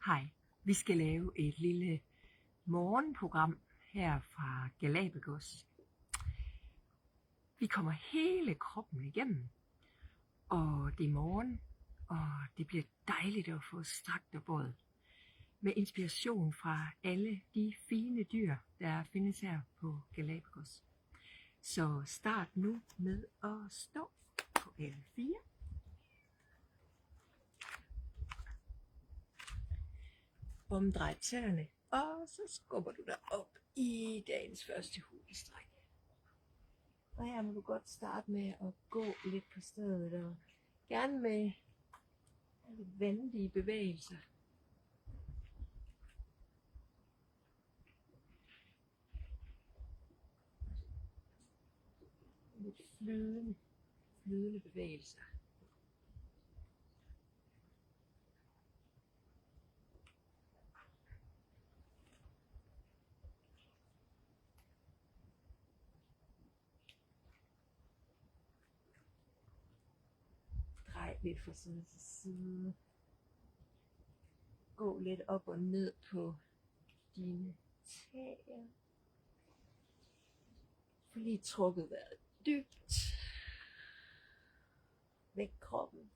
Hej, vi skal lave et lille morgenprogram her fra Galapagos. Vi kommer hele kroppen igennem, og det er morgen, og det bliver dejligt at få strakt og båd med inspiration fra alle de fine dyr, der findes her på Galapagos. Så start nu med at stå på alle fire. Omdrej tæerne, og så skubber du dig op i dagens første hulestræk. Og her må du godt starte med at gå lidt på stedet, og gerne med lidt venlige bevægelser. Lidt flydende bevægelser. Drej lidt fra side til side. Gå lidt op og ned på dine tæer. Få lige trukket vejret dybt. Væk kroppen.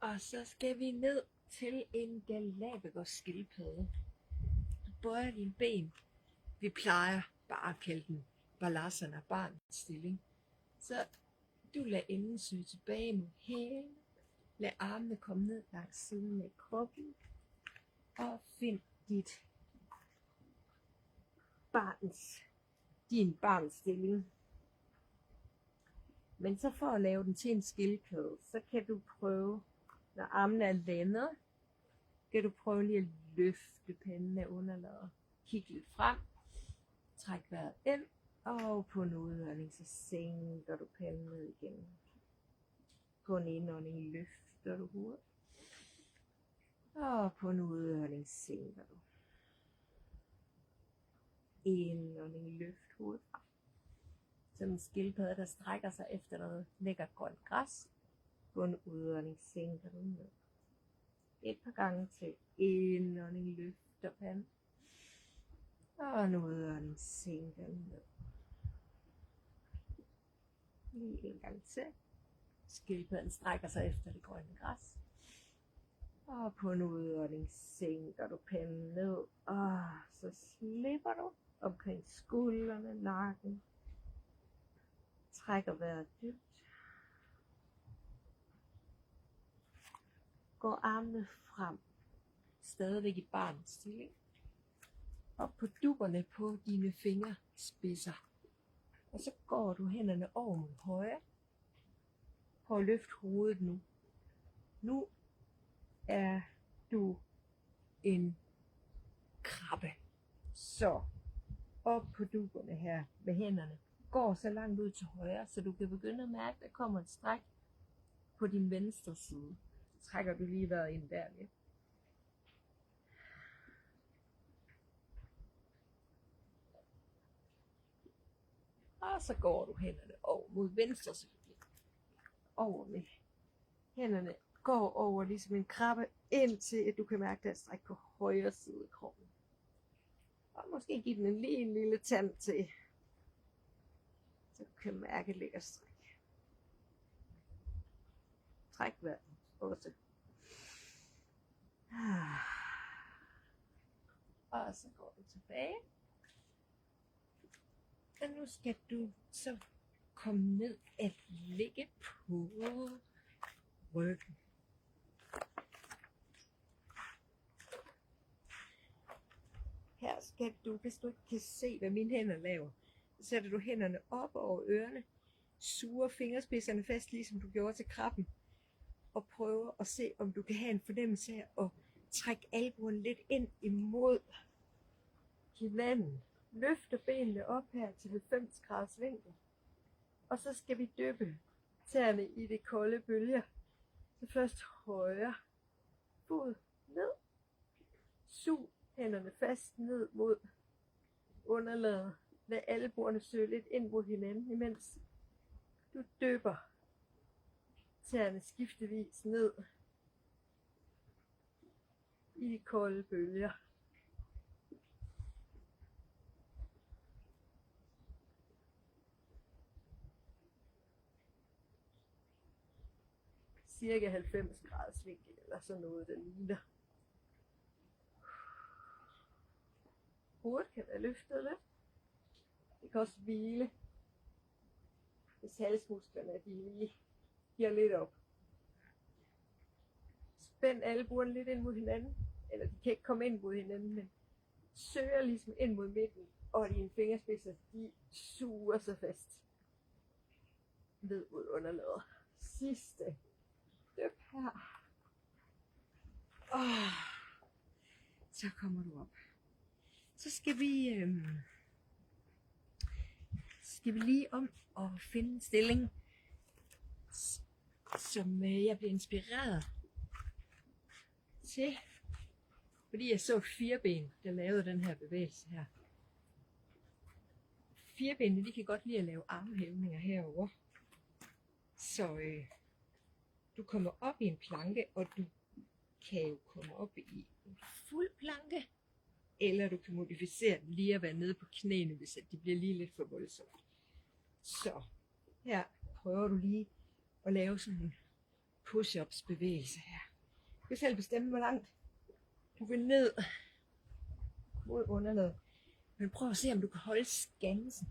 Og så skal vi ned til en Galapagos skildpadde. Du bøjer dine ben. Vi plejer bare at kalde den Balasana, barnets stilling. Så du lader enden syge tilbage mod hælen. Lad armene komme ned langs siden af kroppen. Og find din barns stilling. Men så for at lave den til en skildpadde, så kan du prøve, når armene er landet, kan du prøve lige at løfte panden af underlaget. Kig lidt frem. Træk vejret ind. Og på en udånding, så sænker du panden ned igen. På en indånding løfter du hovedet. Og på en udånding sænker du. Indånding, løft hovedet frem. Som en skildpadde, der strækker sig efter noget lækkert grønt græs. På en udånding sænker du ned. Et par gange til. Indånding, løfter panden. Og en udånding sænker ned. Lige en gang til. Skildpadden strækker sig efter det grønne græs. Og på en udånding sænker du panden ned. Og så slipper du omkring skuldrene, nakken. Trækker vejret dybt. Går armene frem. Stadigvæk i barnets stilling. Op på dupperne på dine fingerspidser. Og så går du hænderne over mod højre. Prøv at løfte hovedet nu. Nu er du en krabbe. Så op på dupperne her med hænderne. Går så langt ud til højre, så du kan begynde at mærke, at der kommer et stræk på din venstre side. Så trækker du lige vejret ind der lidt. Og så går du hænderne over mod venstre selvfølgelig. Over med hænderne. Går over ligesom en krabbe, indtil at du kan mærke, at der er stræk på højre side af kroppen. Og måske give den lige en lille tand til, så du kan mærke et lækkert stræk. Træk vejret også. Og så går du tilbage. Og nu skal du så komme ned at ligge på ryggen. Her skal du, hvis du ikke kan se, hvad mine hænder laver, så sætter du hænderne op over ørerne, suger fingerspidserne fast, ligesom du gjorde til krabben, og prøver at se, om du kan have en fornemmelse af at trække albuen lidt ind imod hinanden. Løfter benene op her til 90 graders vinkel. Og så skal vi dyppe tæerne i det kolde bølger. Så først højre fod ned. Sug hænderne fast ned mod underlaget. Lad albuerne søge lidt ind mod hinanden, imens du dypper tæerne skiftevis ned i de kolde bølger. Cirka 90 graders vinkel eller sådan noget, der ligner. Hovedet kan være løftet lidt. Det kan også hvile, hvis halsmusklerne de lige giver lidt op. Spænd albuerne lidt ind mod hinanden, eller de kan ikke komme ind mod hinanden, men søger ligesom ind mod midten, og dine fingerspidser de suger sig fast ned mod underlaget. Sidste dyp her. Så kommer du op. Så skal vi lige om og finde en stilling, som jeg bliver inspireret til, fordi jeg så et fireben, der lavede den her bevægelse her. Firbenene, de kan godt lide at lave armhævninger herover. Så du kommer op i en planke, og du kan jo komme op i en fuld planke, eller du kan modificere den lige at være nede på knæene, hvis de bliver lige lidt for voldsomt. Så her prøver du lige at lave sådan en push-ups bevægelse her. Du kan selv bestemme, hvor langt du vil ned mod underlaget. Men prøv at se, om du kan holde skansen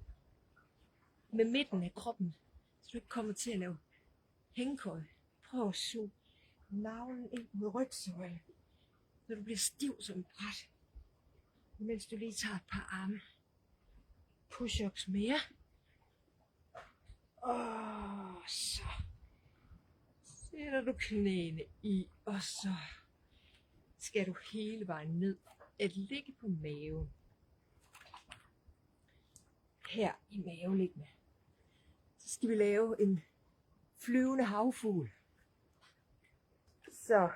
med midten af kroppen, så du ikke kommer til at lave hængekøje. Prøv at suge navlen ind mod rygsøjlen, så du bliver stiv som et bræt, mens du lige tager et par arme push-ups mere. Og så sætter du knæene i, og så skal du hele vejen ned at ligge på maven. Her i maveliggende. Så skal vi lave en flyvende havfugl. Så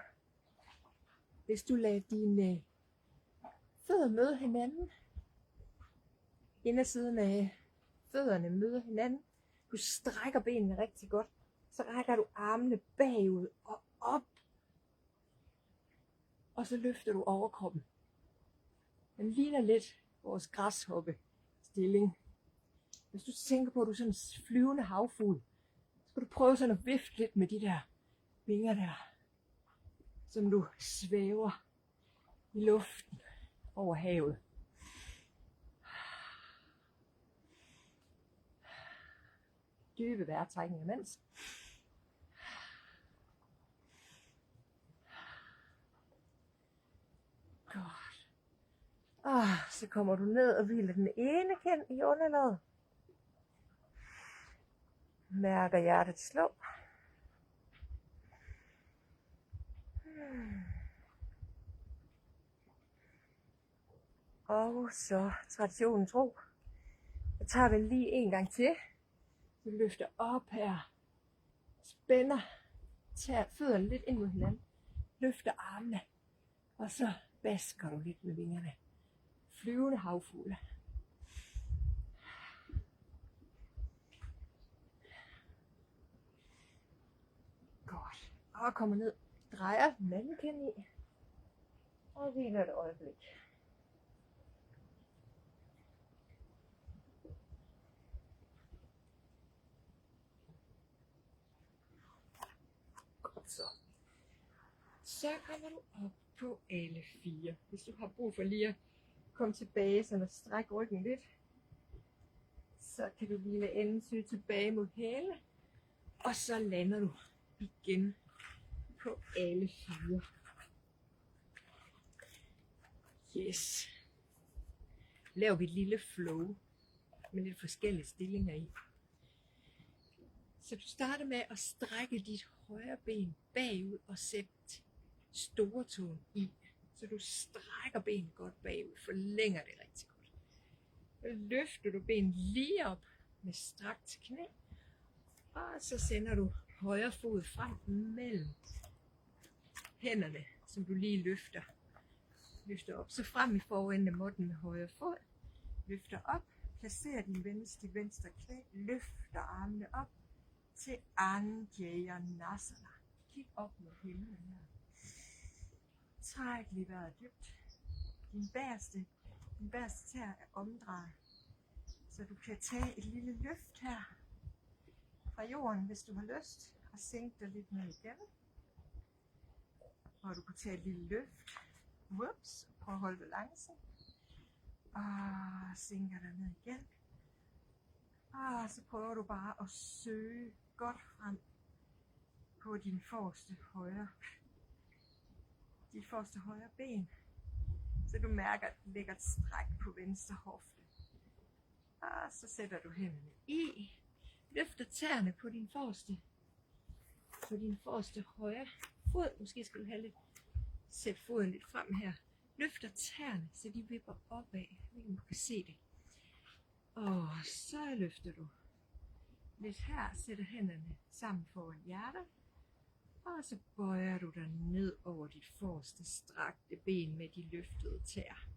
hvis du lader dine fødder møde hinanden, indersiden af fødderne møder hinanden, du strækker benene rigtig godt, så rækker du armene bagud og op, og så løfter du overkroppen. Den ligner lidt vores græshoppe stilling. Hvis du tænker på, at du er sådan en flyvende havfugl, så skal du prøve sådan at vifte lidt med de der vinger der, som du svæver i luften over havet. Dybe vejrtrækninger imens. Godt. Så kommer du ned og hviler den ene kind i underlaget. Mærker hjertet slå. Og så traditionen tro. Så tager vi lige en gang til. Du løfter op her. Spænder. Tager fødderne lidt ind mod hinanden. Løfter armene. Og så basker du lidt med vingerne. Flyvende havfugle. Godt. Og kommer ned. Drejer den anden kind i. Og hviler et øjeblik. Godt så. Så kommer du op på alle fire. Hvis du har brug for lige at komme tilbage, så at strække ryggen lidt, så kan du lige lade enden søge tilbage mod hælene, og så lander du igen på alle fire. Yes. Laver vi et lille flow med lidt forskellige stillinger i. Så du starter med at strække dit højre ben bagud og sætte store tåen i. Så du strækker benet godt bagud, forlænger det rigtig godt. Så løfter du benet lige op med strakt knæ, og så sender du højre fod frem mellem hænderne, som du lige løfter op. Så frem i forenden af måtten med højre fod, løfter op, placer din venstre knæ, løfter armene op, til Anjaneyasana. Kig op mod himlen her. Træk lige vejret dybt. Din bagerste tær er omdrejet, så du kan tage et lille løft her fra jorden, hvis du har lyst, og sænke dig lidt ned igen. Og du kan tage et lille løft. Whoops. Prøv at holde balancen. Og sænker dig ned igen. Og så prøver du bare at søge godt frem på dit forreste højre ben. Så du mærker, at du lægger et stræk på venstre hofte. Og så sætter du hænderne i. Løfter tæerne på din forreste højre fod. Måske skal du sætte foden lidt frem her. Løfter tæerne, så de vipper opad. Du kan se det. Og så løfter du lidt her. Sætter hænderne sammen foran hjertet. Og så bøjer du dig ned over dit forreste strakte ben med de løftede tæer.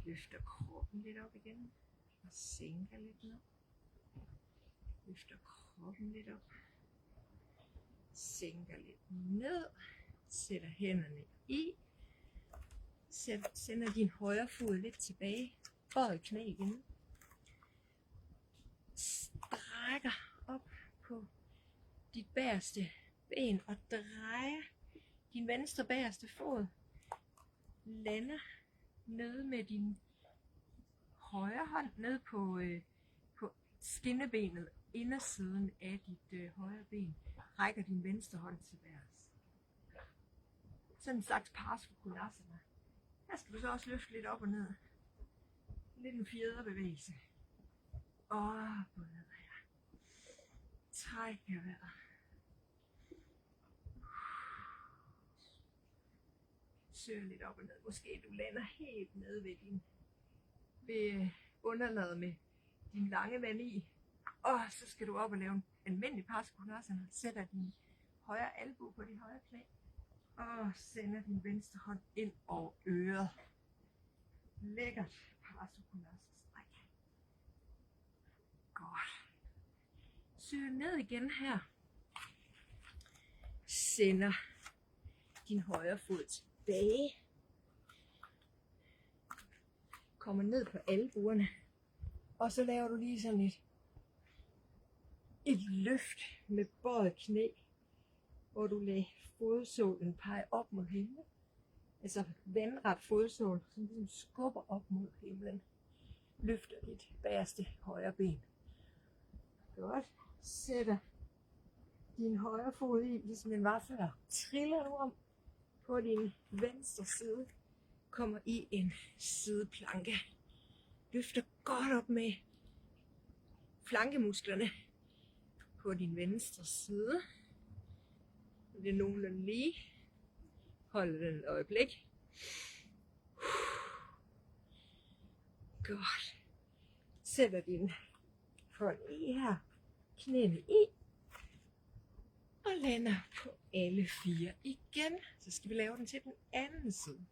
Løfter kroppen lidt op igen. Og sænker lidt ned. Løfter kroppen lidt op. Sænker lidt ned. Sætter hænderne i. Sender din højre fod lidt tilbage. Bøj knæ igen. Strækker op på dit bagerste ben og drejer din venstre bagerste fod. Lander nede med din højre hånd ned på skinnebenet, indersiden af dit højre ben. Rækker din venstre hånd til værs. Sådan en slags Parsvakonasana. Her skal du så også løfte lidt op og ned. Lidt en fjederbevægelse. Op og ned her. Træk vejret. Søger lidt op og ned. Måske du lander helt nede ved underlaget med din lange vand i. Og så skal du op og lave en almindelig Parsvakonasana. Sætter din højre albue på dit højre knæ. Og sender din venstre hånd ind over øret. Lækkert Parsvakonasana-stræk. Godt. Søg ned igen her. Sender din højre fod tilbage. Kommer ned på albuerne. Og så laver du lige sådan et løft med bøjet knæ. Hvor du lader fodsålen pege op mod himlen. Altså vandret fodsål, som ligesom skubber op mod himlen. Løfter dit bagerste højre ben. Godt. Sætter din højre fod i, ligesom den var før. Triller du om på din venstre side. Kommer i en sideplanke. Løfter godt op med flankemusklerne på din venstre side. Det er nogenlunde lige. Hold den et øjeblik. Godt. Sætter din hånd i her. Knæene i. Og lander på alle fire igen. Så skal vi lave den til den anden side.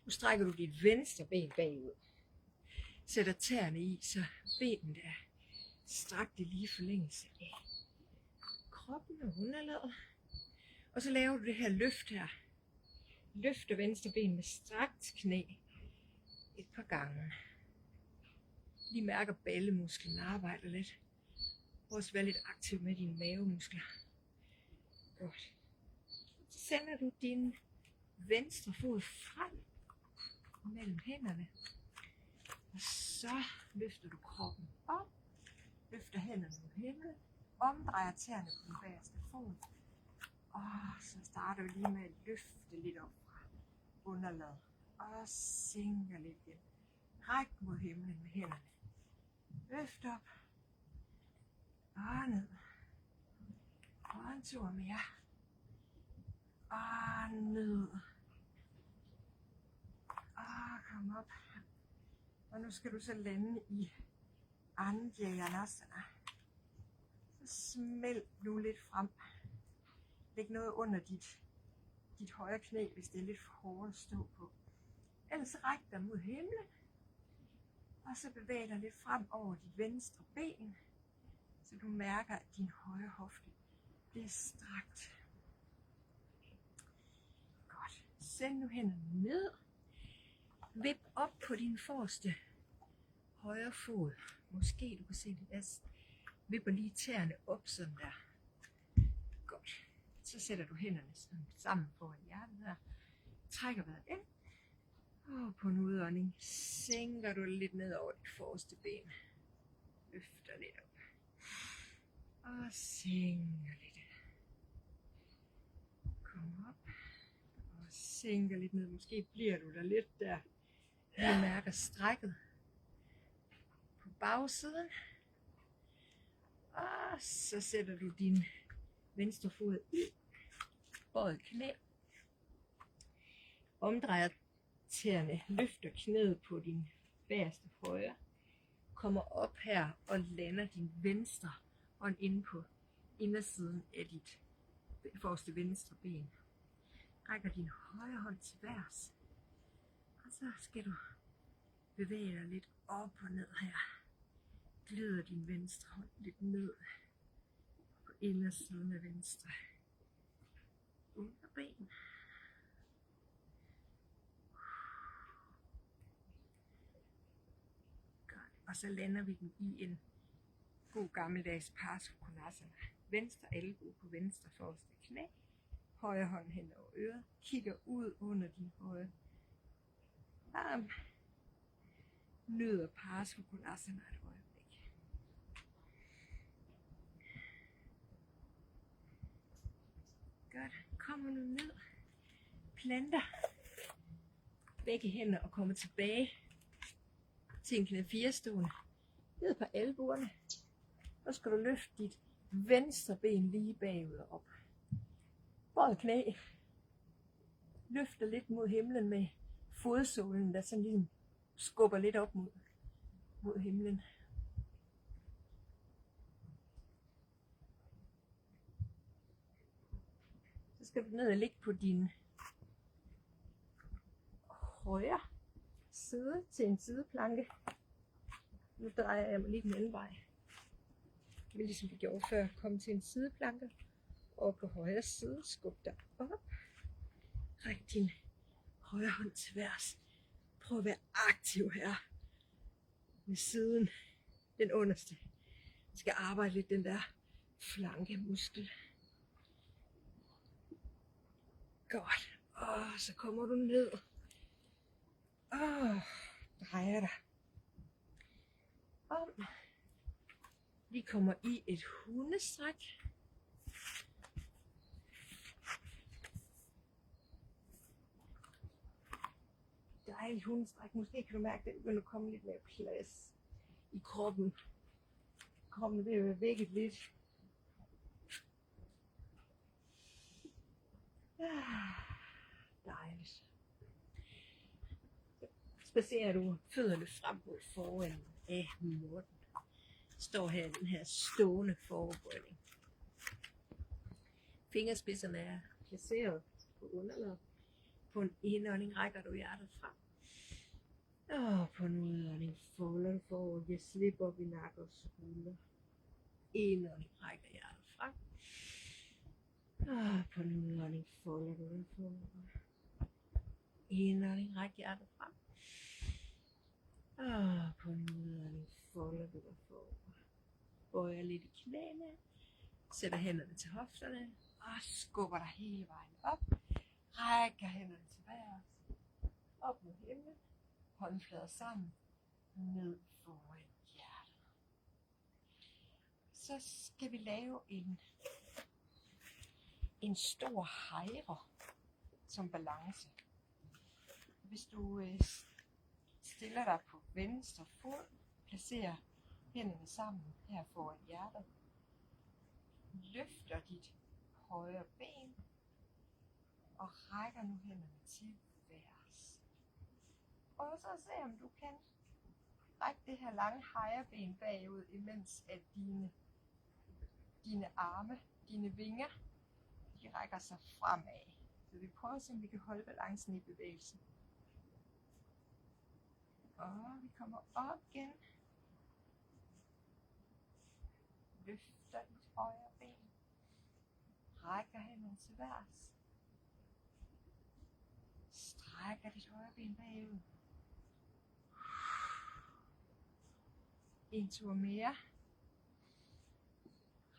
Nu strækker du dit venstre ben bagud. Sætter tæerne i, så benene er strakt i lige forlængelse af kroppen og underlaget. Og så laver du det her løft her. Løfter venstre ben med strakt knæ et par gange. Lige mærker ballemusklen arbejder lidt. Også være lidt aktiv med dine mavemuskler. Godt. Så sender du din venstre fod frem mellem hænderne. Og så løfter du kroppen op. Løfter hænderne mod himlen. Omdrejer tæerne på den bagerste fod. Og så starter vi lige med at løfte lidt op fra underlaget. Og sænker lidt igen. Ræk mod himlen med hænderne. Løft op. Og ned. Og en tur mere. Og ned. Og kom op. Og nu skal du så lande i Anjaneyasana. Så smelt nu lidt frem. Læg noget under dit højre knæ, hvis det er lidt for hårdt at stå på. Ellers ræk dig mod himlen. Og så bevæg dig lidt frem over dit venstre ben. Så du mærker, at din højre hofte bliver strakt. Godt. Send nu hænderne ned. Vip op på din forreste højre fod. Måske du kan se det. Jeg vipper lige tæerne op sådan der. Godt. Så sætter du hænderne sammen foran hjertet her. Trækker vejret ind. Og på en udånding sænker du lidt ned over dit forreste ben. Løfter lidt op. Og sænker lidt. Kom op. Og sænker lidt ned. Måske bliver du der lidt der. Du mærker strækket på bagsiden. Og så sætter du din venstre fod i. Bøjet knæ. Omdrejer tæerne. Løfter knæet på din bagerste højre. Kommer op her og lander din venstre hånd inde på indersiden af dit forreste venstre ben. Rækker din højre hånd til værs. Og så skal du bevæge dig lidt op og ned her. Glider din venstre hånd lidt ned på indersiden af venstre underben. Godt. Og så lander vi den i en god gammeldags Parsvakonasana. Venstre albue på venstre forreste knæ. Højre hånd hen over øret. Kigger ud under din højre arm. Nyder Parsvakonasana et øjeblik. Godt. Kommer nu ned. Planter begge hænder og kommer tilbage til en knæ 4 stående. Ned på albuerne. Så skal du løfte dit venstre ben lige bagud og op. Bøjet knæ. Løfter lidt mod himlen med fodsålen, der sådan ligesom skubber lidt op mod himlen. Så skal du ned og ligge på din højre side til en sideplanke. Nu drejer jeg mig lige den anden vej. Jeg vil ligesom vi gjorde før, komme til en sideplanke. Og på højre side, skub dig op. Ræk din højre hånd til værs. Prøv at være aktiv her. Med siden, den underste. Du skal arbejde lidt den der flankemuskel. Godt. Og så kommer du ned. Drejer dig om. Vi kommer i et hundestræk. Dejligt hundestræk. Måske kan du mærke, at det begynder at komme lidt mere plads i kroppen. Kroppen vil være vækket lidt. Dejligt. Spacerer du fødderne frem mod foran af måtten. Står her i den her stående forbøjning. Fingerspidserne er placeret på underlaget. På en indånding rækker du hjertet frem. Og på en udånding folder du forover. Jeg slipper op i nakke og skulder. Indånding rækker hjertet frem. Og på en udånding folder du den forover. Indånding rækker hjertet frem. Og på en udånding folder du dig forover. Bøjer lidt i knæene. Sætter hænderne til hofterne. Og skubber dig hele vejen op. Rækker hænderne til værs. Op mod himlen. Håndflader sammen. Ned foran hjertet. Så skal vi lave en stor hejre som balance. Hvis du stiller dig på venstre fod, placerer hænderne sammen her foran hjertet. Løfter dit højre ben og rækker nu hænderne til værs. Og så se om du kan række det her lange hejreben bagud, imens at dine arme, dine vinger, de rækker sig fremad. Så vi prøver at se, om vi kan holde balancen i bevægelsen. Og vi kommer op igen. løfter dit højre ben. Rækker hænderne til værs. Strækker dit højre ben bagud. En tur mere.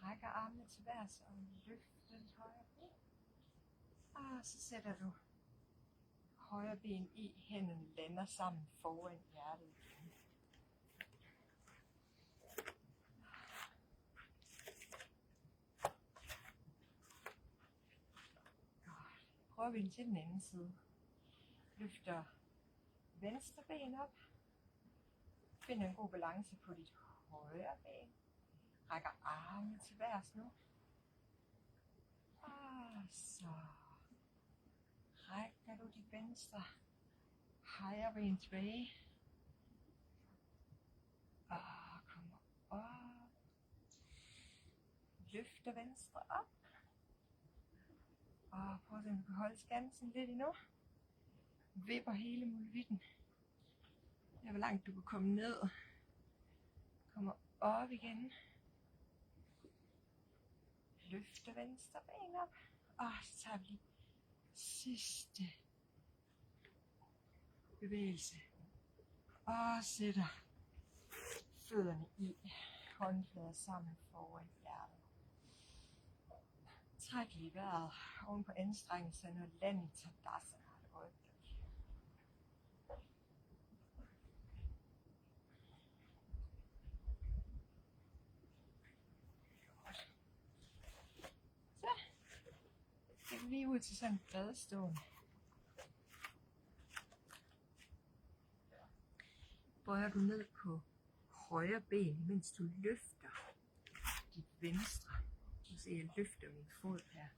Rækker armene til værs og løfter dit højre ben. Og så sætter du højre ben i, hænderne lander sammen foran hjertet igen. Godt. Prøver vi til den anden side. Løfter venstre ben op. Find en god balance på dit højre ben. Rækker armene til værs nu. Og så rækker du dit venstre højre ben tilbage. Og kommer op. Løfter venstre op. Og prøv at se, om du kan holde skansen lidt endnu. Vipper hele muligheden. Hvor langt du kan komme ned. Kommer op igen. Løfter venstre ben op. Og så tager vi lige sidste bevægelse. Og sætter fødderne i. Håndflader sammen foran hjertet. Træk lige vejret oven på anstrengelserne og land i Tadasana. Lige ud til sådan en bladstående. Bøjer du ned på højre ben, mens du løfter dit venstre. Du ser, jeg løfter min fod her.